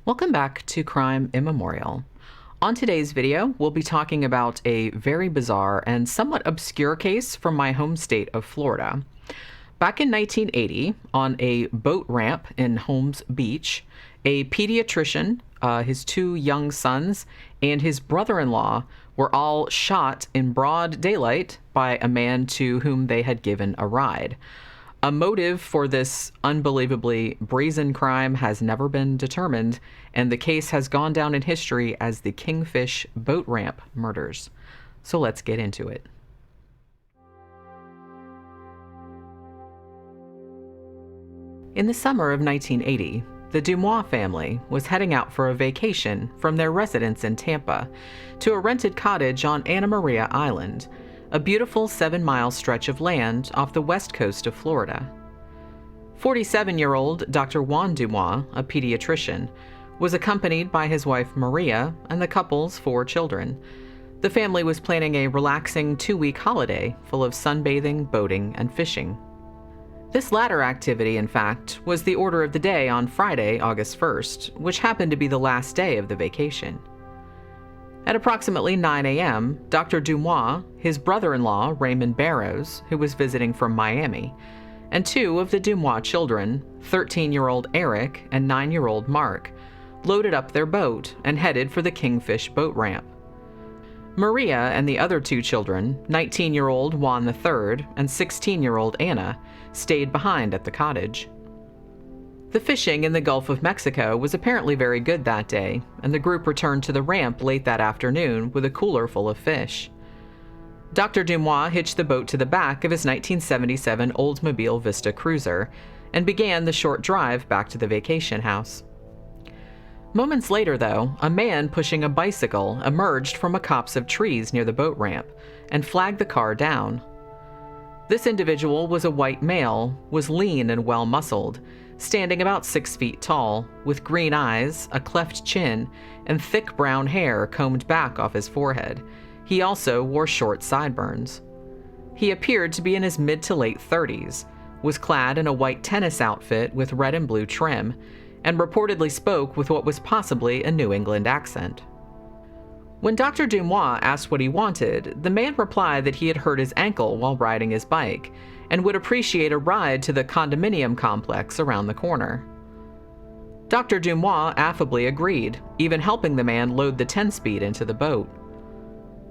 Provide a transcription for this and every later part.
Welcome back to Crime Immemorial. On today's video, we'll be talking about a very bizarre and somewhat obscure case from my home state of Florida. Back in 1980, on a boat ramp in Holmes Beach, a pediatrician, his two young sons, and his brother-in-law were all shot in broad daylight by a man to whom they had given a ride. A motive for this unbelievably brazen crime has never been determined, and the case has gone down in history as the Kingfish Boat Ramp Murders. So let's get into it. In the summer of 1980, the Dumois family was heading out for a vacation from their residence in Tampa to a rented cottage on Anna Maria Island, a beautiful 7-mile stretch of land off the west coast of Florida. 47-year-old Dr. Juan Dumois, a pediatrician, was accompanied by his wife Maria and the couple's 4 children. The family was planning a relaxing 2-week holiday full of sunbathing, boating, and fishing. This latter activity, in fact, was the order of the day on Friday, August 1st, which happened to be the last day of the vacation. At approximately 9 a.m., Dr. Dumois, his brother-in-law, Raymond Barrows, who was visiting from Miami, and 2 of the Dumois children, 13-year-old Eric and 9-year-old Mark, loaded up their boat and headed for the Kingfish Boat Ramp. Maria and the other 2 children, 19-year-old Juan III and 16-year-old Anna, stayed behind at the cottage. The fishing in the Gulf of Mexico was apparently very good that day, and the group returned to the ramp late that afternoon with a cooler full of fish. Dr. Dumois hitched the boat to the back of his 1977 Oldsmobile Vista cruiser and began the short drive back to the vacation house. Moments later, though, a man pushing a bicycle emerged from a copse of trees near the boat ramp and flagged the car down. This individual was a white male, was lean and well-muscled, standing about 6 feet tall, with green eyes, a cleft chin, and thick brown hair combed back off his forehead. He also wore short sideburns. He appeared to be in his mid to late 30s, was clad in a white tennis outfit with red and blue trim, and reportedly spoke with what was possibly a New England accent. When Dr. Dumois asked what he wanted, the man replied that he had hurt his ankle while riding his bike and would appreciate a ride to the condominium complex around the corner. Dr. Dumois affably agreed, even helping the man load the 10-speed into the boat.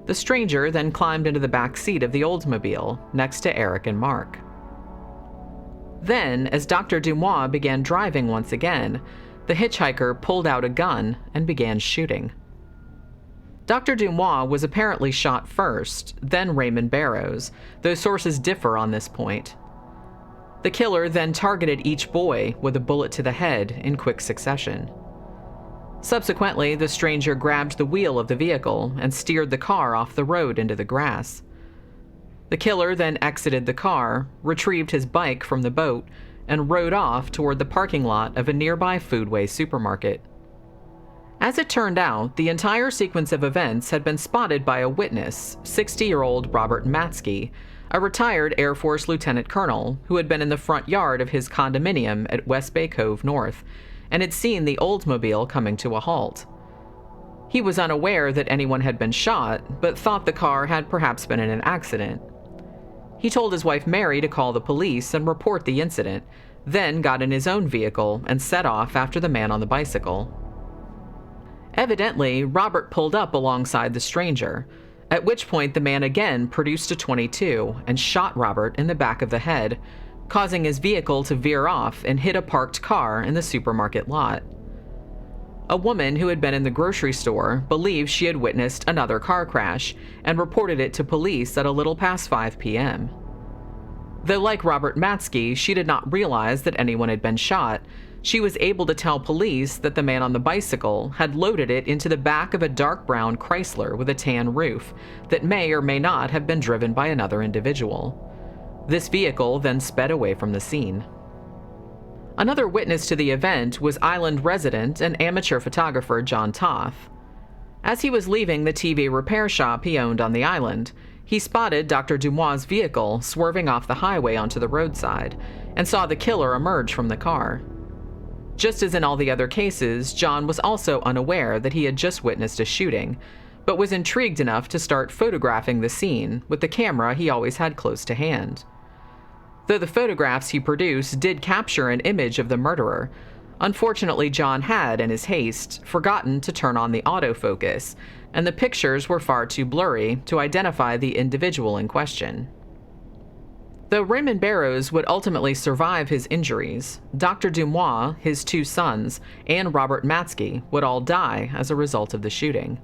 The stranger then climbed into the back seat of the Oldsmobile, next to Eric and Mark. Then, as Dr. Dumois began driving once again, the hitchhiker pulled out a gun and began shooting. Dr. Dumois was apparently shot first, then Raymond Barrows, though sources differ on this point. The killer then targeted each boy with a bullet to the head in quick succession. Subsequently, the stranger grabbed the wheel of the vehicle and steered the car off the road into the grass. The killer then exited the car, retrieved his bike from the boat, and rode off toward the parking lot of a nearby Foodway supermarket. As it turned out, the entire sequence of events had been spotted by a witness, 60-year-old Robert Matsky, a retired Air Force lieutenant colonel who had been in the front yard of his condominium at West Bay Cove North and had seen the Oldsmobile coming to a halt. He was unaware that anyone had been shot, but thought the car had perhaps been in an accident. He told his wife Mary to call the police and report the incident, then got in his own vehicle and set off after the man on the bicycle. Evidently, Robert pulled up alongside the stranger, at which point the man again produced a .22 and shot Robert in the back of the head, causing his vehicle to veer off and hit a parked car in the supermarket lot. A woman who had been in the grocery store believed she had witnessed another car crash and reported it to police at a little past 5 p.m. Though like Robert Matsky, she did not realize that anyone had been shot, she was able to tell police that the man on the bicycle had loaded it into the back of a dark brown Chrysler with a tan roof that may or may not have been driven by another individual. This vehicle then sped away from the scene. Another witness to the event was island resident and amateur photographer John Toth. As he was leaving the TV repair shop he owned on the island, he spotted Dr. Dumois' vehicle swerving off the highway onto the roadside and saw the killer emerge from the car. Just as in all the other cases, John was also unaware that he had just witnessed a shooting, but was intrigued enough to start photographing the scene with the camera he always had close to hand. Though the photographs he produced did capture an image of the murderer, unfortunately John had, in his haste, forgotten to turn on the autofocus, and the pictures were far too blurry to identify the individual in question. Though Raymond Barrows would ultimately survive his injuries, Dr. Dumois, his two sons, and Robert Matsky would all die as a result of the shooting.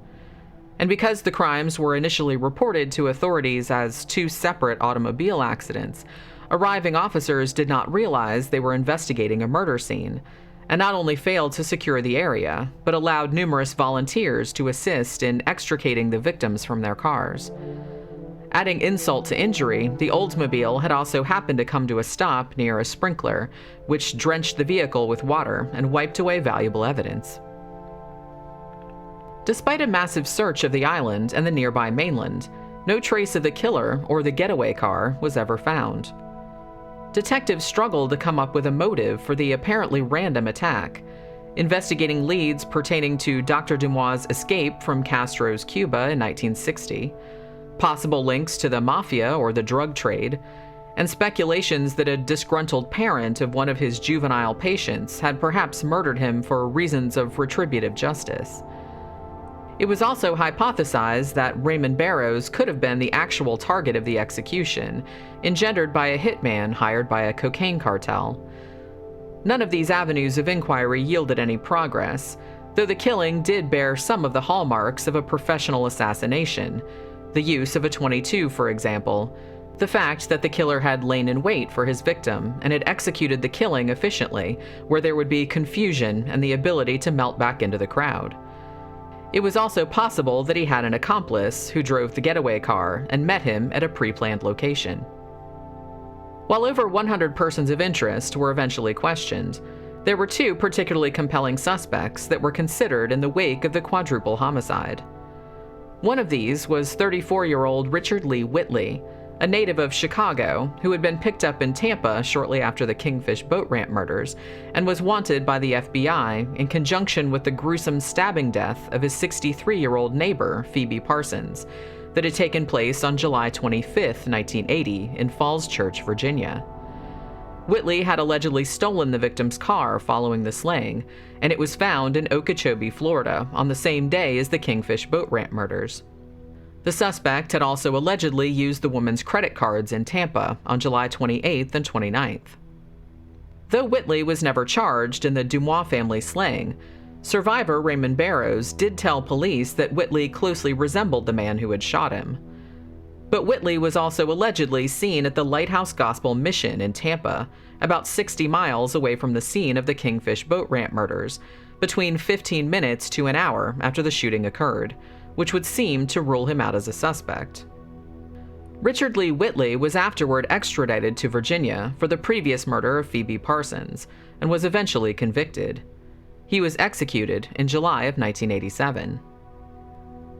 And because the crimes were initially reported to authorities as two separate automobile accidents, arriving officers did not realize they were investigating a murder scene, and not only failed to secure the area, but allowed numerous volunteers to assist in extricating the victims from their cars. Adding insult to injury, the Oldsmobile had also happened to come to a stop near a sprinkler, which drenched the vehicle with water and wiped away valuable evidence. Despite a massive search of the island and the nearby mainland, no trace of the killer or the getaway car was ever found. Detectives struggled to come up with a motive for the apparently random attack, investigating leads pertaining to Dr. Dumois' escape from Castro's Cuba in 1960, possible links to the mafia or the drug trade, and speculations that a disgruntled parent of one of his juvenile patients had perhaps murdered him for reasons of retributive justice. It was also hypothesized that Raymond Barrows could have been the actual target of the execution, engendered by a hitman hired by a cocaine cartel. None of these avenues of inquiry yielded any progress, though the killing did bear some of the hallmarks of a professional assassination. The use of a .22, for example, the fact that the killer had lain in wait for his victim and had executed the killing efficiently, where there would be confusion and the ability to melt back into the crowd. It was also possible that he had an accomplice who drove the getaway car and met him at a pre-planned location. While over 100 persons of interest were eventually questioned, there were two particularly compelling suspects that were considered in the wake of the quadruple homicide. One of these was 34-year-old Richard Lee Whitley, a native of Chicago who had been picked up in Tampa shortly after the Kingfish Boat Ramp murders and was wanted by the FBI in conjunction with the gruesome stabbing death of his 63-year-old neighbor, Phoebe Parsons, that had taken place on July 25, 1980, in Falls Church, Virginia. Whitley had allegedly stolen the victim's car following the slaying, and it was found in Okeechobee, Florida, on the same day as the Kingfish Boat Ramp murders. The suspect had also allegedly used the woman's credit cards in Tampa on July 28th and 29th. Though Whitley was never charged in the Dumois family slaying, survivor Raymond Barrows did tell police that Whitley closely resembled the man who had shot him. But Whitley was also allegedly seen at the Lighthouse Gospel Mission in Tampa, about 60 miles away from the scene of the Kingfish Boat Ramp murders, between 15 minutes to an hour after the shooting occurred, which would seem to rule him out as a suspect. Richard Lee Whitley was afterward extradited to Virginia for the previous murder of Phoebe Parsons, and was eventually convicted. He was executed in July of 1987.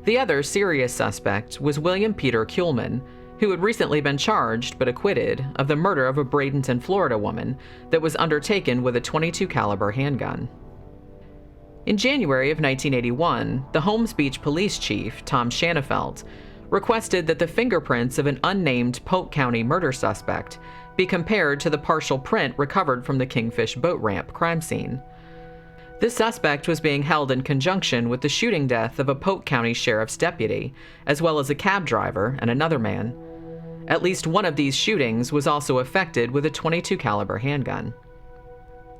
The other serious suspect was William Peter Kuhlman, who had recently been charged but acquitted of the murder of a Bradenton, Florida woman that was undertaken with a .22 caliber handgun. In January of 1981, the Holmes Beach police chief, Tom Shanafelt, requested that the fingerprints of an unnamed Polk County murder suspect be compared to the partial print recovered from the Kingfish Boat Ramp crime scene. This suspect was being held in conjunction with the shooting death of a Polk County sheriff's deputy, as well as a cab driver and another man. At least one of these shootings was also affected with a .22 caliber handgun.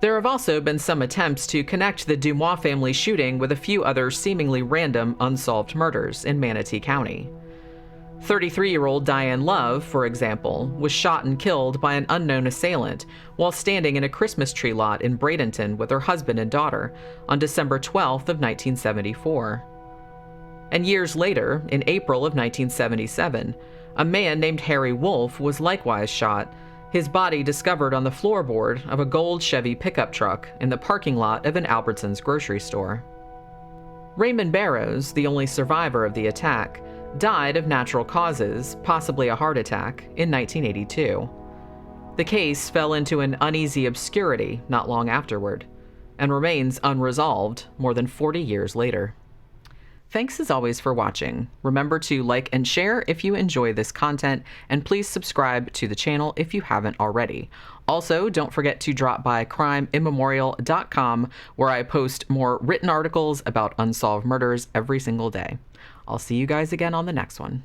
There have also been some attempts to connect the Dumois family shooting with a few other seemingly random unsolved murders in Manatee County. 33-year-old Diane Love, for example, was shot and killed by an unknown assailant while standing in a Christmas tree lot in Bradenton with her husband and daughter on December 12th of 1974. And years later, in April of 1977, a man named Harry Wolf was likewise shot, his body discovered on the floorboard of a gold Chevy pickup truck in the parking lot of an Albertsons grocery store. Raymond Barrows, the only survivor of the attack, died of natural causes, possibly a heart attack, in 1982. The case fell into an uneasy obscurity not long afterward. and remains unresolved more than 40 years later. Thanks as always for watching. Remember to like and share if you enjoy this content, and please subscribe to the channel if you haven't already. Also, don't forget to drop by crimeimmemorial.com, where I post more written articles about unsolved murders every single day. I'll see you guys again on the next one.